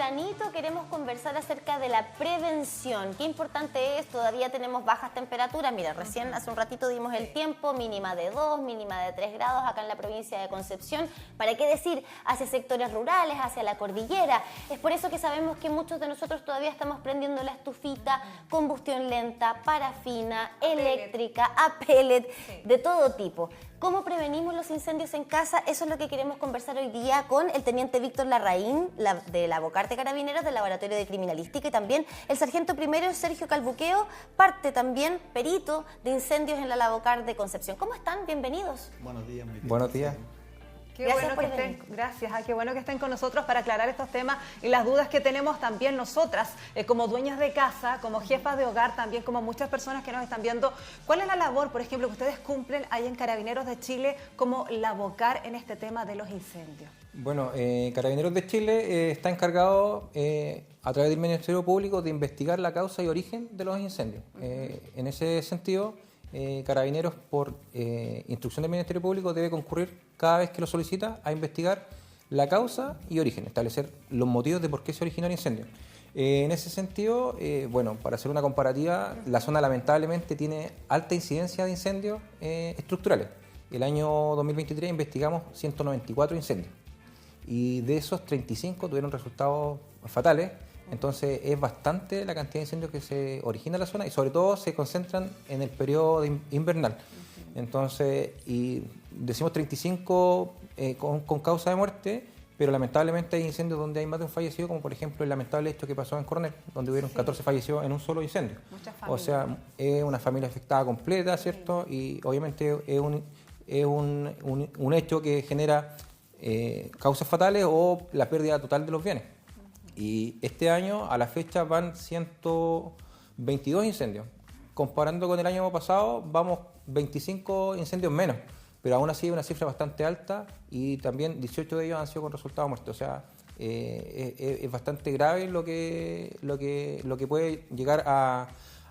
tempranito queremos conversar acerca de la prevención. Qué importante es, todavía tenemos bajas temperaturas. Mira, recién hace un ratito dimos el tiempo, mínima de 2, mínima de 3 grados acá en la provincia de Concepción. ¿Para qué decir? Hacia sectores rurales, hacia la cordillera. Es por eso que sabemos que muchos de nosotros todavía estamos prendiendo la estufita, combustión lenta, parafina, eléctrica, a pellet, de todo tipo. ¿Cómo prevenimos los incendios en casa? Eso es lo que queremos conversar hoy día con el teniente Víctor Larraín, de la Bocarte Carabineros, del Laboratorio de Criminalística, y también el sargento primero Sergio Calbuqueo, parte también perito de incendios en la Bocarte de Concepción. ¿Cómo están? Bienvenidos. Buenos días. Buenos días. Qué bueno que estén, gracias, qué bueno que estén con nosotros para aclarar estos temas y las dudas que tenemos también nosotras, como dueñas de casa, como jefas de hogar, también como muchas personas que nos están viendo. ¿Cuál es la labor, por ejemplo, que ustedes cumplen ahí en Carabineros de Chile como Labocar en este tema de los incendios? Bueno, Carabineros de Chile está encargado a través del Ministerio Público de investigar la causa y origen de los incendios. En ese sentido, Carabineros, por instrucción del Ministerio Público, debe concurrir cada vez que lo solicita a investigar la causa y origen, establecer los motivos de por qué se originó el incendio. En ese sentido, bueno, para hacer una comparativa, la zona lamentablemente tiene alta incidencia de incendios estructurales. El año 2023 investigamos 194 incendios y de esos 35 tuvieron resultados fatales. Entonces es bastante la cantidad de incendios que se origina en la zona y sobre todo se concentran en el periodo invernal. Entonces, y decimos 35 con causa de muerte, pero lamentablemente hay incendios donde hay más de un fallecido, como por ejemplo el lamentable hecho que pasó en Coronel, donde hubieron 14 fallecidos en un solo incendio. O sea, es una familia afectada completa, ¿cierto? Y obviamente es un hecho que genera causas fatales o la pérdida total de los bienes. Y este año, a la fecha, van 122 incendios. Comparando con el año pasado, vamos 25 incendios menos, pero aún así es una cifra bastante alta y también 18 de ellos han sido con resultado muerto. O sea, es bastante grave lo que puede llegar a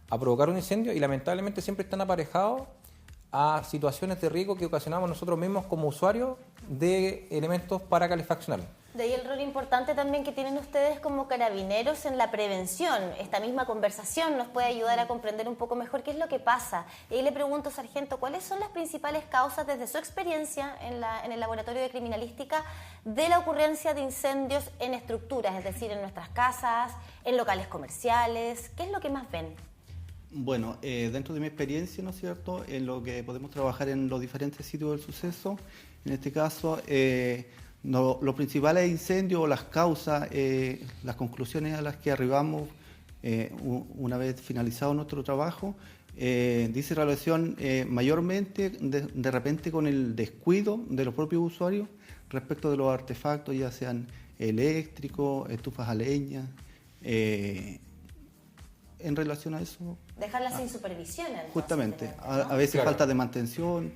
provocar un incendio y lamentablemente siempre están aparejados a situaciones de riesgo que ocasionamos nosotros mismos como usuarios de elementos para calefaccionar. De ahí el rol importante también que tienen ustedes como carabineros en la prevención. Esta misma conversación nos puede ayudar a comprender un poco mejor qué es lo que pasa. Y ahí le pregunto, sargento, ¿cuáles son las principales causas, desde su experiencia en el Laboratorio de Criminalística, de la ocurrencia de incendios en estructuras, es decir, en nuestras casas, en locales comerciales? ¿Qué es lo que más ven? Bueno, dentro de mi experiencia, ¿no es cierto?, en lo que podemos trabajar en los diferentes sitios del suceso, en este caso, los principales incendios o las causas, las conclusiones a las que arribamos una vez finalizado nuestro trabajo, dice relación mayormente de repente con el descuido de los propios usuarios respecto de los artefactos, ya sean eléctricos, estufas a leña, en relación a eso. Dejarlas sin supervisión. Entonces, justamente, ¿no? a veces claro. Falta de mantención.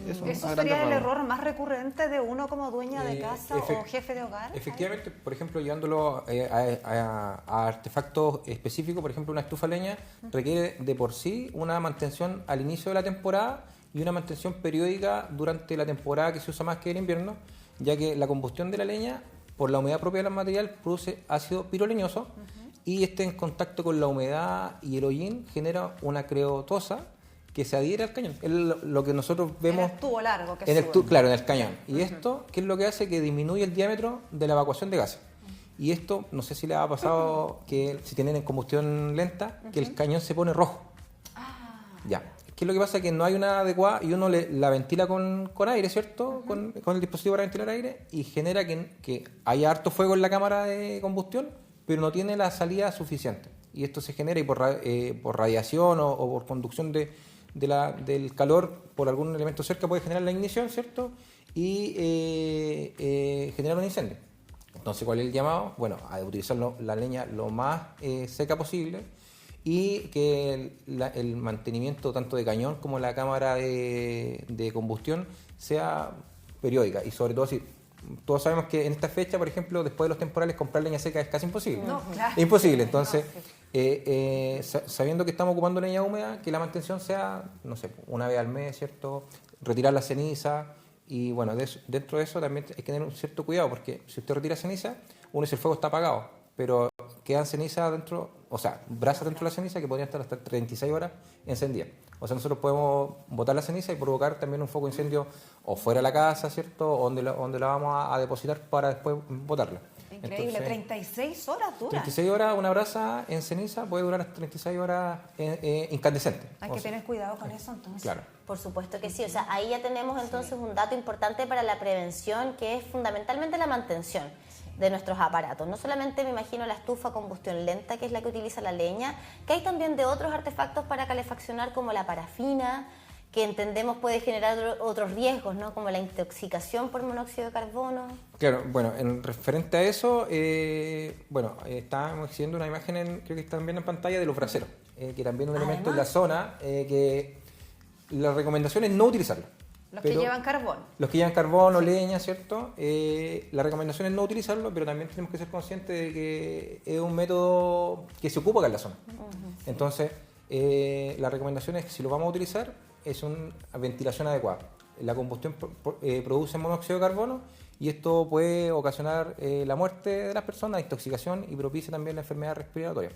¿Eso sería el error más recurrente de uno como dueña de casa o jefe de hogar? Efectivamente, por ejemplo, llevándolo a artefactos específicos, por ejemplo, una estufa a leña requiere de por sí una mantención al inicio de la temporada y una mantención periódica durante la temporada que se usa más que el invierno, ya que la combustión de la leña, por la humedad propia del material, produce ácido piroleñoso y este en contacto con la humedad y el hollín genera una creotosa que se adhiere al cañón. Es lo que nosotros vemos en el tubo largo que claro, en el cañón. Y esto, ¿qué es lo que hace? Que disminuye el diámetro de la evacuación de gases. Y esto, no sé si le ha pasado que si tienen en combustión lenta, que el cañón se pone rojo. Ya. ¿Qué es lo que pasa? Que no hay una adecuada y uno la ventila con aire, ¿cierto? Con el dispositivo para ventilar aire y genera que haya harto fuego en la cámara de combustión, pero no tiene la salida suficiente. Y esto se genera y por radiación o por conducción del calor por algún elemento cerca puede generar la ignición, ¿cierto? Y generar un incendio. Entonces, ¿cuál es el llamado? Bueno, a utilizar la leña lo más seca posible y que el mantenimiento tanto de cañón como la cámara de combustión sea periódica y sobre todo si todos sabemos que en esta fecha, por ejemplo, después de los temporales, comprar leña seca es casi imposible. No, claro. Es imposible. Entonces, sabiendo que estamos ocupando leña húmeda, que la mantención sea, no sé, una vez al mes, ¿cierto? Retirar la ceniza y, bueno, dentro de eso también hay que tener un cierto cuidado, porque si usted retira ceniza, uno dice el fuego está apagado, pero quedan cenizas dentro, o sea, brasas dentro de la ceniza que podrían estar hasta 36 horas encendidas. O sea, nosotros podemos botar la ceniza y provocar también un foco de incendio o fuera de la casa, ¿cierto? O donde la vamos a depositar para después botarla. Increíble, Entonces, 36 horas dura. 36 horas, una brasa en ceniza puede durar hasta 36 horas incandescente. Hay que tener cuidado con eso entonces. Claro. Por supuesto que sí, o sea, ahí ya tenemos entonces un dato importante para la prevención, que es fundamentalmente la mantención de nuestros aparatos. No solamente me imagino la estufa a combustión lenta, que es la que utiliza la leña, que hay también de otros artefactos para calefaccionar como la parafina, que entendemos puede generar otros riesgos, ¿no? Como la intoxicación por monóxido de carbono. Claro, bueno, en referente a eso, estábamos haciendo una imagen, creo que están viendo en pantalla, de los braseros, que también es un elemento en la zona, que la recomendación es no utilizarlo. Los que llevan carbón. Los que llevan carbón o leña, ¿cierto? La recomendación es no utilizarlo, pero también tenemos que ser conscientes de que es un método que se ocupa acá en la zona. Entonces, la recomendación es que si lo vamos a utilizar, es una ventilación adecuada. La combustión produce monóxido de carbono y esto puede ocasionar la muerte de las personas, intoxicación y propicia también la enfermedad respiratoria.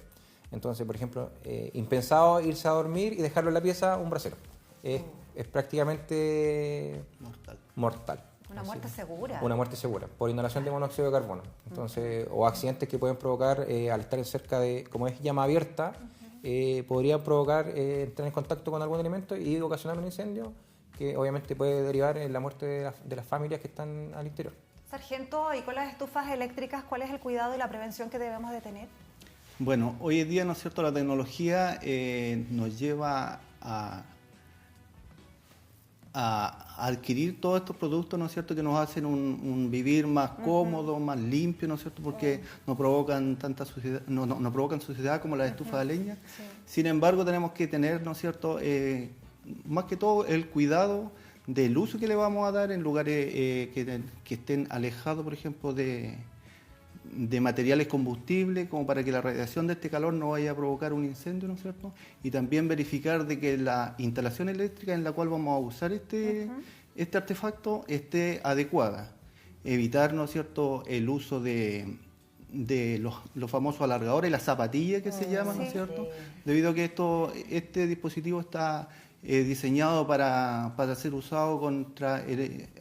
Entonces, por ejemplo, impensado irse a dormir y dejarlo en la pieza un brasero. Es prácticamente mortal. Una muerte segura. Una muerte segura, por inhalación de monóxido de carbono. Entonces, o accidentes que pueden provocar al estar cerca de, como es llama abierta, podría provocar entrar en contacto con algún elemento y ocasionar un incendio que obviamente puede derivar en la muerte de las familias que están al interior. Sargento, y con las estufas eléctricas, ¿cuál es el cuidado y la prevención que debemos de tener? Bueno, hoy en día, ¿no es cierto?, la tecnología nos lleva a adquirir todos estos productos, ¿no es cierto?, que nos hacen un vivir más cómodo, más limpio, ¿no es cierto?, porque no provocan tanta suciedad, no provocan suciedad como las estufas de leña. Sí. Sin embargo, tenemos que tener, ¿no es cierto?, más que todo el cuidado del uso que le vamos a dar en lugares que estén alejados, por ejemplo, de materiales combustibles, como para que la radiación de este calor no vaya a provocar un incendio, ¿no es cierto? Y también verificar de que la instalación eléctrica en la cual vamos a usar este artefacto esté adecuada. Evitar, ¿no es cierto?, el uso de los famosos alargadores, las zapatillas que se llaman, ¿no es cierto? Sí. Debido a que este dispositivo está diseñado para ser usado contra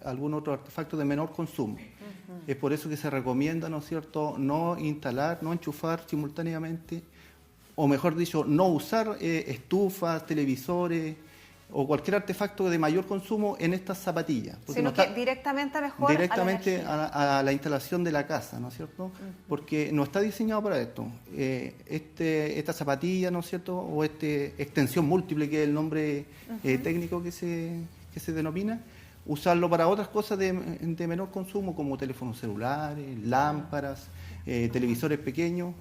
algún otro artefacto de menor consumo. Es por eso que se recomienda, ¿no es cierto?, no instalar, no enchufar simultáneamente, o mejor dicho, no usar estufas, televisores o cualquier artefacto de mayor consumo en estas zapatillas. Sino que directamente mejor directamente a la instalación de la casa, ¿no es cierto? Porque no está diseñado para esto. Esta zapatilla, ¿no es cierto?, o extensión múltiple, que es el nombre técnico que se denomina, usarlo para otras cosas de menor consumo, como teléfonos celulares, lámparas, televisores pequeños,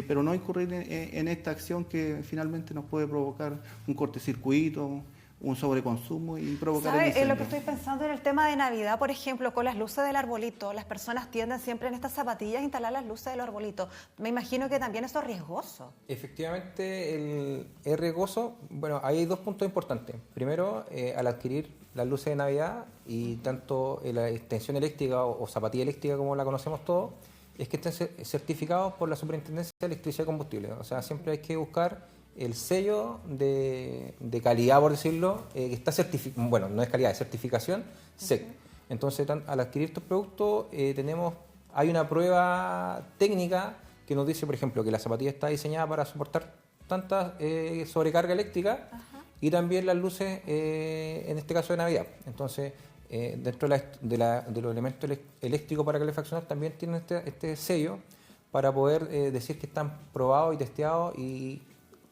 pero no incurrir en esta acción que finalmente nos puede provocar un cortocircuito, un sobreconsumo y provocar el incendio. Lo que estoy pensando en el tema de Navidad, por ejemplo, con las luces del arbolito, las personas tienden siempre en estas zapatillas a instalar las luces del arbolito. Me imagino que también eso es riesgoso. Efectivamente, es riesgoso. Bueno, hay dos puntos importantes. Primero, al adquirir las luces de Navidad y tanto la extensión eléctrica o zapatilla eléctrica, como la conocemos todos, es que estén certificados por la Superintendencia de Electricidad y Combustible. O sea, siempre hay que buscar el sello de calidad, por decirlo, que está certificado, bueno, no es calidad, es certificación SEC. Entonces, al adquirir estos productos, hay una prueba técnica que nos dice, por ejemplo, que la zapatilla está diseñada para soportar tanta sobrecarga eléctrica y también las luces, en este caso de Navidad. Entonces, dentro de los elementos eléctricos para calefaccionar también tienen este sello para poder decir que están probados y testeados y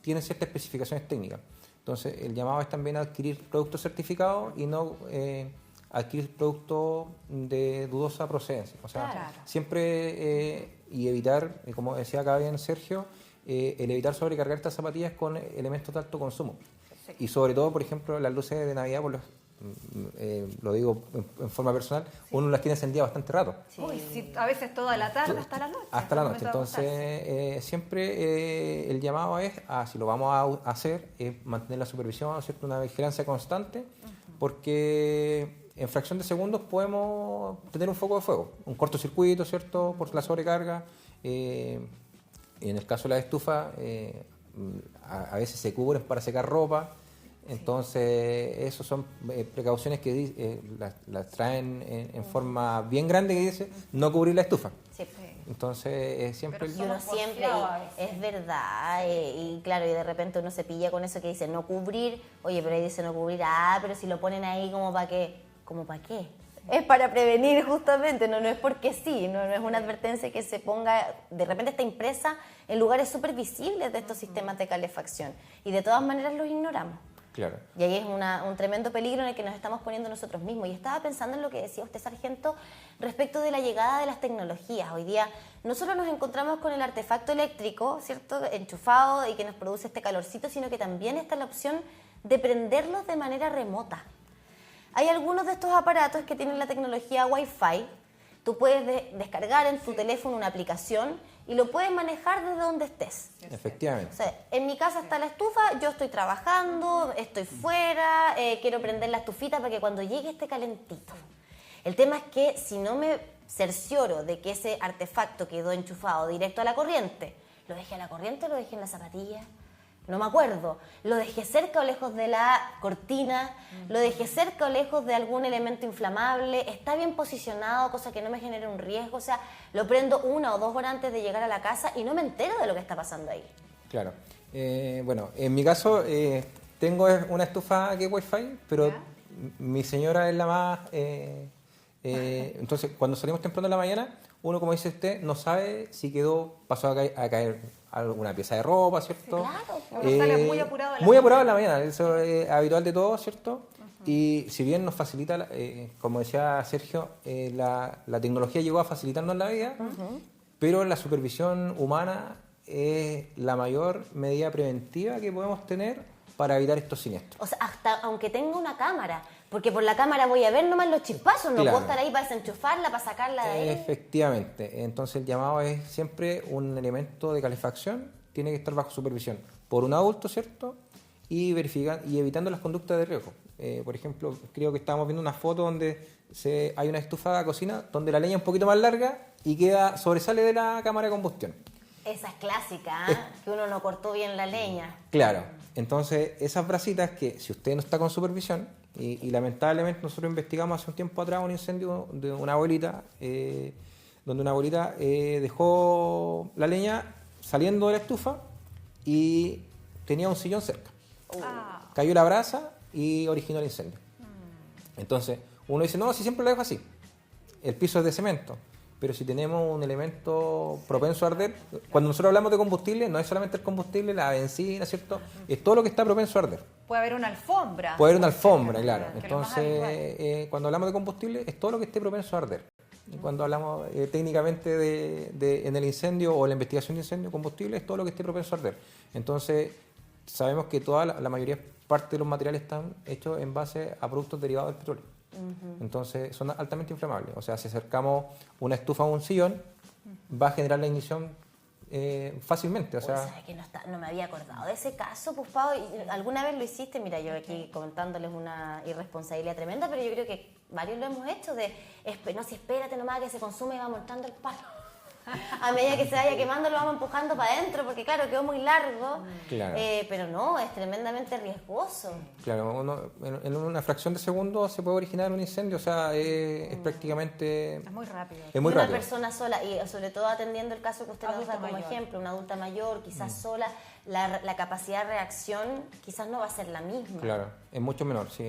tienen ciertas especificaciones técnicas. Entonces, el llamado es también a adquirir productos certificados y no adquirir productos de dudosa procedencia. O sea, siempre y evitar, como decía acá bien Sergio, el evitar sobrecargar estas zapatillas con elementos de alto consumo. Y sobre todo, por ejemplo, las luces de Navidad, lo digo en forma personal, uno las tiene encendidas bastante rato. Sí. Uy, sí, a veces toda la tarde hasta la noche. Hasta la noche. Entonces, siempre el llamado es, si lo vamos a hacer, es mantener la supervisión, ¿cierto?, una vigilancia constante, porque en fracción de segundos podemos tener un foco de fuego, un cortocircuito, ¿cierto?, por la sobrecarga. en el caso de la estufa, a veces se cubren para secar ropa. Entonces, esas son precauciones que las traen en forma bien grande, que dice no cubrir la estufa. Sí. Entonces, siempre... Y uno siempre, es verdad, y claro, y de repente uno se pilla con eso que dice no cubrir, oye, pero ahí dice no cubrir, pero si lo ponen ahí como para qué, ¿como para qué? Es para prevenir justamente, no es porque sí, no es una advertencia que se ponga, de repente está impresa en lugares súper visibles de estos sistemas de calefacción, y de todas maneras los ignoramos. Claro. Y ahí es un tremendo peligro en el que nos estamos poniendo nosotros mismos. Y estaba pensando en lo que decía usted, sargento, respecto de la llegada de las tecnologías. Hoy día no solo nos encontramos con el artefacto eléctrico, ¿cierto?, enchufado y que nos produce este calorcito, sino que también está la opción de prenderlos de manera remota. Hay algunos de estos aparatos que tienen la tecnología Wi-Fi. Tú puedes descargar en tu teléfono una aplicación y lo puedes manejar desde donde estés. Efectivamente. O sea, en mi casa está la estufa, yo estoy trabajando, estoy fuera, quiero prender la estufita para que cuando llegue esté calentito. El tema es que si no me cercioro de que ese artefacto quedó enchufado directo a la corriente, ¿lo dejé a la corriente o lo dejé en la zapatilla? No me acuerdo. Lo dejé cerca o lejos de la cortina, lo dejé cerca o lejos de algún elemento inflamable, está bien posicionado, cosa que no me genere un riesgo. O sea, lo prendo 1 o 2 horas antes de llegar a la casa y no me entero de lo que está pasando ahí. Claro. Bueno, en mi caso tengo una estufa que es Wi-Fi, pero ¿ya? Mi señora es la más... entonces, cuando salimos temprano en la mañana, uno, como dice usted, no sabe si pasó a caer alguna pieza de ropa, ¿cierto? Claro. Uno sale muy apurado de la muy mañana. apurado en la mañana, eso es habitual de todos, ¿cierto? Y si bien nos facilita, como decía Sergio, la tecnología llegó a facilitarnos la vida, pero la supervisión humana es la mayor medida preventiva que podemos tener para evitar estos siniestros. O sea, hasta aunque tenga una cámara, porque por la cámara voy a ver nomás los chispazos, no Claro. puedo estar ahí para desenchufarla, para sacarla de ahí. Efectivamente, entonces el llamado es siempre un elemento de calefacción, tiene que estar bajo supervisión por un adulto, ¿cierto? Y evitando las conductas de riesgo. Por ejemplo, creo que estábamos viendo una foto donde hay una estufa de cocina donde la leña es un poquito más larga y sobresale de la cámara de combustión. Esa es clásica, que uno no cortó bien la leña. Claro, entonces esas brasitas que si usted no está con supervisión, y lamentablemente nosotros investigamos hace un tiempo atrás un incendio de una abuelita, donde una abuelita dejó la leña saliendo de la estufa y tenía un sillón cerca. Cayó la brasa y originó el incendio. Entonces uno dice, no, si siempre lo dejo así, el piso es de cemento. Pero si tenemos un elemento propenso a arder, cuando nosotros hablamos de combustible, no es solamente el combustible, la benzina, ¿cierto? Es todo lo que está propenso a arder. Puede haber una alfombra. Puede haber una alfombra, claro. Que es lo más habitual. Entonces, cuando hablamos de combustible, es todo lo que esté propenso a arder. Y cuando hablamos técnicamente en el incendio o la investigación de incendio, combustible, es todo lo que esté propenso a arder. Entonces, sabemos que toda la mayoría parte de los materiales están hechos en base a productos derivados del petróleo. Entonces son altamente inflamables. O sea, si acercamos una estufa a un sillón, va a generar la ignición fácilmente. O sea, ¿Sabes que no me había acordado de ese caso, pues, Pau? ¿Alguna vez lo hiciste? Mira, yo aquí comentándoles una irresponsabilidad tremenda, pero yo creo que varios lo hemos hecho no, si espérate nomás que se consume y vamos entrando el palo. A medida que se vaya quemando lo vamos empujando para adentro, porque claro, quedó muy largo. Claro. Pero no, es tremendamente riesgoso. claro, en una fracción de segundo se puede originar un incendio. O sea, es prácticamente... Es muy rápido. Es muy una rápido. persona sola, y sobre todo atendiendo el caso que usted nos Adulto da como mayor. ejemplo, una adulta mayor, quizás sola, la capacidad de reacción quizás no va a ser la misma. Claro, es mucho menor. Sí.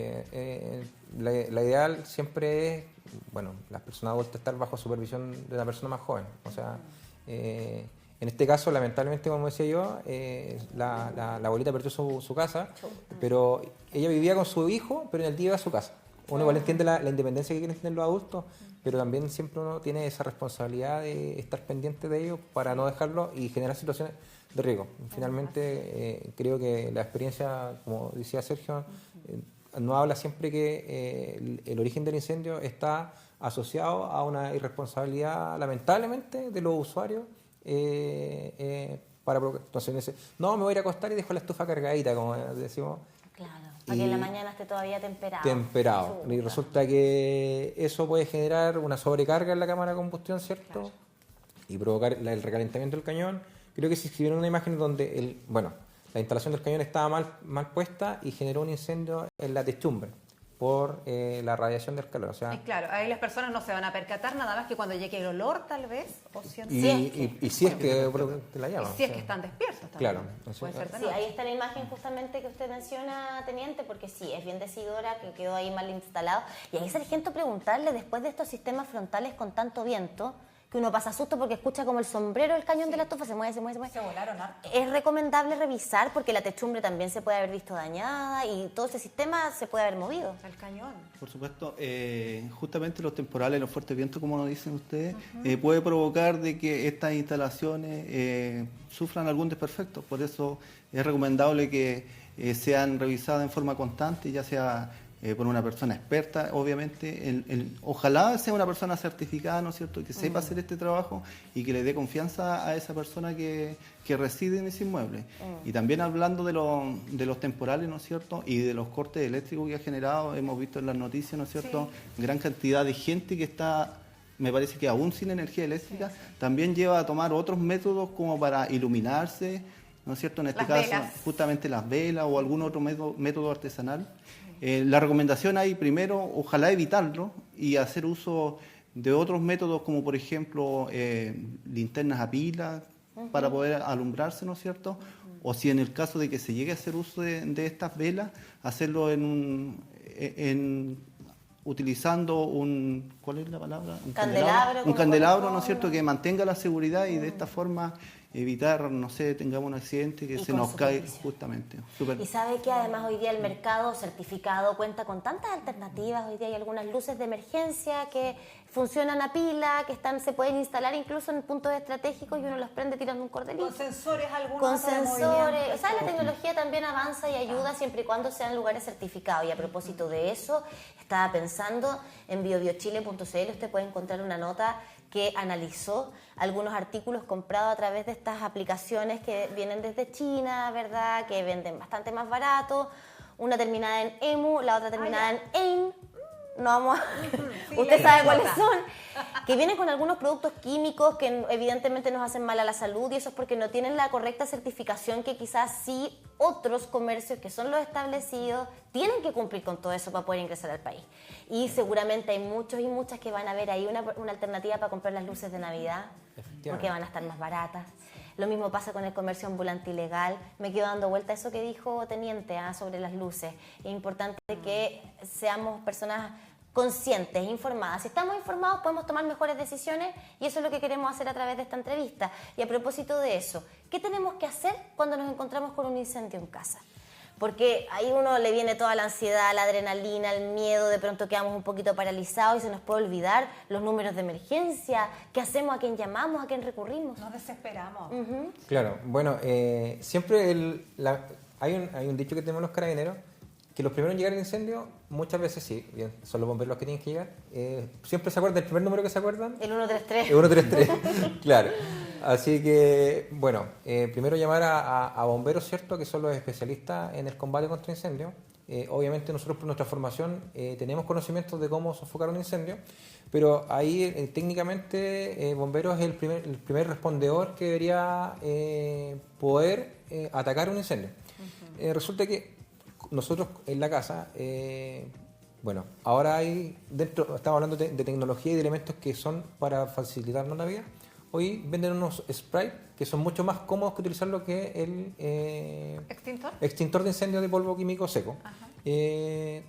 La ideal siempre es, bueno, las personas adultas estar bajo supervisión de una persona más joven. O sea, en este caso, lamentablemente, como decía yo, la abuelita perdió su casa, pero ella vivía con su hijo, pero en el día iba a su casa. Uno igual entiende la independencia que quieren tener los adultos, pero también siempre uno tiene esa responsabilidad de estar pendiente de ellos para no dejarlo y generar situaciones de riesgo. Finalmente, creo que la experiencia, como decía Sergio, nos habla siempre que el origen del incendio está asociado a una irresponsabilidad, lamentablemente, de los usuarios. Entonces dice, no, me voy a ir a acostar y dejo la estufa cargadita, como decimos. Claro, para que en la mañana esté todavía temperado. Temperado. Y resulta que eso puede generar una sobrecarga en la cámara de combustión, ¿cierto? Claro. Y provocar el recalentamiento del cañón, Creo que se exhibieron una imagen donde la instalación del cañón estaba mal puesta y generó un incendio en la techumbre por la radiación del calor. O sea, y claro, ahí las personas no se van a percatar nada más que cuando llegue el olor, tal vez, o si si es que la llama. Y si es que están despiertos también. Claro. Puede ser de Sí, noche. ahí está la imagen justamente que usted menciona, teniente, porque sí, es bien decidora, que quedó ahí mal instalado. Y ahí, sargento, preguntarle, después de estos sistemas frontales con tanto viento, que uno pasa susto porque escucha como el sombrero del cañón de la estufa se mueve. Se volaron harto. Es recomendable revisar porque la techumbre también se puede haber visto dañada y todo ese sistema se puede haber movido. El cañón. Por supuesto, justamente los temporales, los fuertes vientos, como nos dicen ustedes, puede provocar de que estas instalaciones sufran algún desperfecto. Por eso es recomendable que sean revisadas en forma constante, ya sea por una persona experta, obviamente. Ojalá sea una persona certificada, ¿no es cierto?, que sepa hacer este trabajo y que le dé confianza a esa persona que reside en ese inmueble. Y también hablando de los temporales, ¿no es cierto?, y de los cortes eléctricos que ha generado, hemos visto en las noticias, ¿no es cierto?, gran cantidad de gente que está, me parece que aún sin energía eléctrica, también lleva a tomar otros métodos como para iluminarse, ¿no es cierto?, en este caso, velas. justamente las velas o algún otro método artesanal. La recomendación ahí, primero, ojalá evitarlo y hacer uso de otros métodos como, por ejemplo, linternas a pila para poder alumbrarse, ¿no es cierto? O si en el caso de que se llegue a hacer uso de estas velas, hacerlo utilizando ¿cuál es la palabra? Un candelabro, ¿no es cierto?, que mantenga la seguridad y de esta forma evitar, no sé, tengamos un accidente que se nos cae justamente. Y sabe que además hoy día el mercado certificado cuenta con tantas alternativas. Hoy día hay algunas luces de emergencia que funcionan a pila, que se pueden instalar incluso en puntos estratégicos y uno los prende tirando un cordelito. Con sensores algunos. Con sensores. O sea, la tecnología también avanza y ayuda siempre y cuando sean lugares certificados. Y a propósito de eso, estaba pensando en biobiochile.cl, usted puede encontrar una nota que analizó algunos artículos comprados a través de estas aplicaciones que vienen desde China, ¿verdad?, que venden bastante más barato. Una terminada en EMU, la otra terminada en EIN. No vamos a... Sí, usted sabe cuáles son. Que vienen con algunos productos químicos que evidentemente nos hacen mal a la salud, y eso es porque no tienen la correcta certificación que quizás sí otros comercios que son los establecidos tienen que cumplir con todo eso para poder ingresar al país. Y seguramente hay muchos y muchas que van a ver ahí una alternativa para comprar las luces de Navidad, porque van a estar más baratas. Lo mismo pasa con el comercio ambulante ilegal. Me quedo dando vuelta a eso que dijo Teniente sobre las luces. Es importante que seamos personas conscientes, informadas. Si estamos informados podemos tomar mejores decisiones y eso es lo que queremos hacer a través de esta entrevista. Y a propósito de eso, ¿qué tenemos que hacer cuando nos encontramos con un incendio en casa? Porque ahí uno le viene toda la ansiedad, la adrenalina, el miedo, de pronto quedamos un poquito paralizados y se nos puede olvidar los números de emergencia, qué hacemos, a quién llamamos, a quién recurrimos. Nos desesperamos. Claro, bueno, siempre hay un dicho que tenemos los carabineros, que los primeros en llegar al incendio, muchas veces sí, bien, son los bomberos los que tienen que llegar. Siempre se acuerdan del primer número que se acuerdan. El 133. El 133, claro. Así que, bueno, primero llamar a bomberos, ¿cierto?, que son los especialistas en el combate contra incendios. Obviamente nosotros por nuestra formación tenemos conocimientos de cómo sofocar un incendio, pero ahí técnicamente bomberos es el primer respondedor que debería poder atacar un incendio. Resulta que nosotros en la casa, bueno, ahora estamos hablando de tecnología y de elementos que son para facilitarnos la vida. Hoy venden unos sprays que son mucho más cómodos que utilizar lo que el extintor de incendio de polvo químico seco.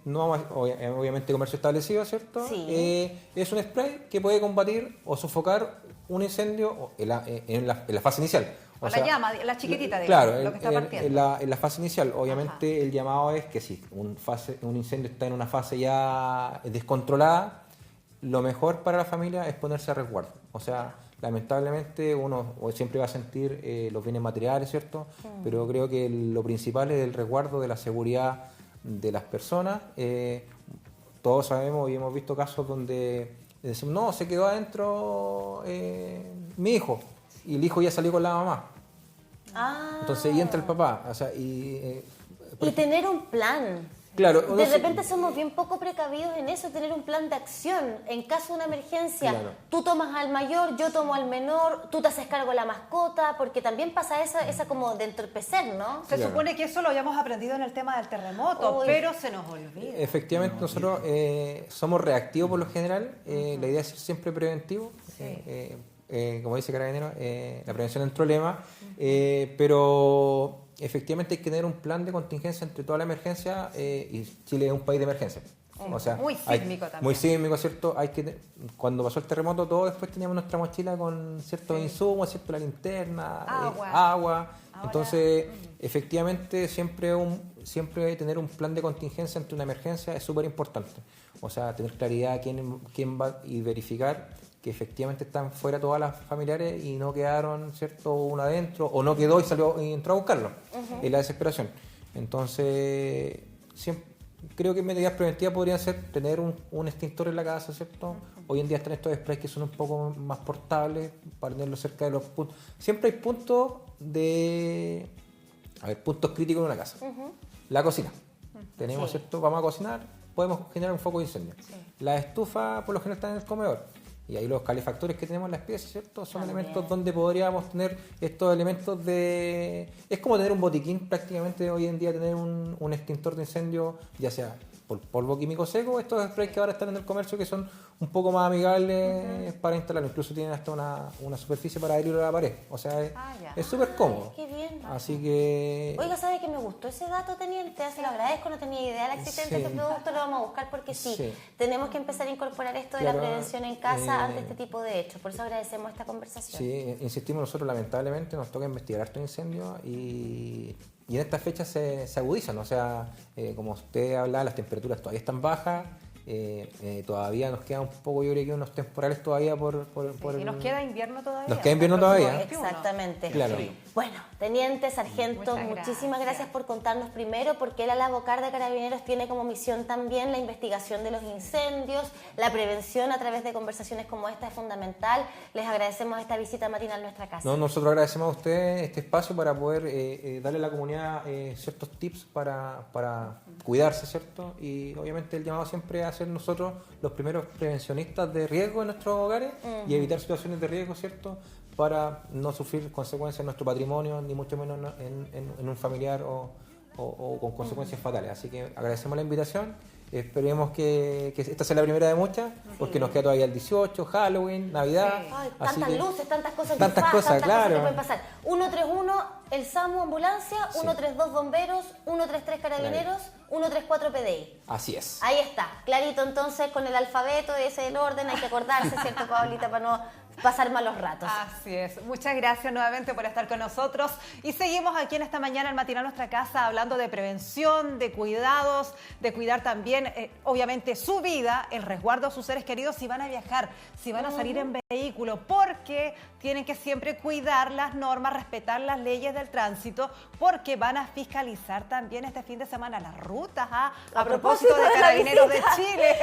No, obviamente comercio establecido, ¿cierto? Sí. Es un spray que puede combatir o sofocar un incendio en la fase inicial. O la llama, la chiquitita, digamos, claro, lo que está partiendo. En la fase inicial, obviamente el llamado es que si un incendio está en una fase ya descontrolada, lo mejor para la familia es ponerse a resguardo. O sea, lamentablemente uno siempre va a sentir los bienes materiales, ¿cierto? Pero creo que lo principal es el resguardo de la seguridad de las personas. Todos sabemos y hemos visto casos donde decimos, no, se quedó adentro mi hijo, y el hijo ya salió con la mamá. Entonces, y entra el papá. O sea, y tener un plan. Claro, De repente somos bien poco precavidos en eso, tener un plan de acción. En caso de una emergencia, Claro. tú tomas al mayor, yo tomo al menor, tú te haces cargo de la mascota, porque también pasa esa como de entorpecer, ¿no? Se Claro. supone que eso lo habíamos aprendido en el tema del terremoto, Uy. pero se nos olvida. Efectivamente, nosotros somos reactivos por lo general. La idea es ser siempre preventivo. Como dice Carabineros, la prevención es el problema. Pero efectivamente hay que tener un plan de contingencia entre toda la emergencia y Chile es un país de emergencia. O sea, Muy sísmico también. Muy sísmico, ¿cierto? Cuando pasó el terremoto, todos después teníamos nuestra mochila con ciertos insumos, ¿cierto? La linterna, agua. Entonces, efectivamente, siempre tener un plan de contingencia ante una emergencia es súper importante. O sea, tener claridad quién va y verificar que efectivamente están fuera todas las familiares y no quedaron, ¿cierto? Uno adentro, o no quedó y salió y entró a buscarlo. Es la desesperación. Entonces, creo que medidas preventivas podrían ser tener un extintor en la casa, ¿cierto? Hoy en día están estos sprays que son un poco más portables para tenerlos cerca de los puntos. Siempre hay puntos puntos críticos en una casa. La cocina. Tenemos, ¿cierto? Vamos a cocinar, podemos generar un foco de incendio. La estufa, por lo general, está en el comedor. Y ahí los calefactores que tenemos en las piezas, ¿cierto? Son elementos donde podríamos tener estos elementos de... Es como tener un botiquín prácticamente hoy en día, tener un extintor de incendio, ya sea por polvo químico seco, estos sprays que ahora están en el comercio que son un poco más amigables para instalarlo. Incluso tienen hasta una superficie para adherirlo a la pared. O sea, es súper cómodo. Qué bien. Así que... Oiga, ¿sabe que me gustó ese dato, teniente? Se lo agradezco, no tenía idea de la existencia de este producto, lo vamos a buscar porque sí, tenemos que empezar a incorporar esto de la prevención en casa ante este tipo de hechos. Por eso agradecemos esta conversación. Sí, insistimos nosotros, lamentablemente nos toca investigar estos incendios y en estas fechas se agudizan. O sea, como usted hablaba, las temperaturas todavía están bajas. Todavía nos queda un poco, yo creo que unos temporales todavía Y nos queda invierno todavía. Nos queda invierno todavía. Exactamente. Claro. Bueno, teniente, sargento, Muchas muchísimas gracias por contarnos primero porque el ala vocal de Carabineros tiene como misión también la investigación de los incendios, la prevención a través de conversaciones como esta es fundamental. Les agradecemos esta visita matinal a nuestra casa. No, nosotros agradecemos a usted este espacio para poder darle a la comunidad ciertos tips para cuidarse, ¿cierto? Y obviamente el llamado siempre a ser nosotros los primeros prevencionistas de riesgo en nuestros hogares y evitar situaciones de riesgo, ¿cierto? Para no sufrir consecuencias en nuestro patrimonio, ni mucho menos en un familiar o con consecuencias fatales. Así que agradecemos la invitación. Esperemos que esta sea la primera de muchas, porque nos queda todavía el 18, Halloween, Navidad. Ay, así tantas que, luces, tantas cosas tantas que cosas, claro. que pueden pasar. 131, el SAMU Ambulancia, 132 Bomberos, 133 Carabineros, 134 PDI. Así es. Ahí está, clarito entonces con el alfabeto, ese es el orden, hay que acordarse, ¿cierto, Paulita? Para no pasar malos ratos. Así es. Muchas gracias nuevamente por estar con nosotros. Y seguimos aquí en esta mañana en Matinal Nuestra Casa hablando de prevención, de cuidados, de cuidar también, obviamente, su vida, el resguardo a sus seres queridos si van a viajar, si van a salir en vehículo, porque tienen que siempre cuidar las normas, respetar las leyes del tránsito, porque van a fiscalizar también este fin de semana las rutas. A propósito de Carabineros de Chile.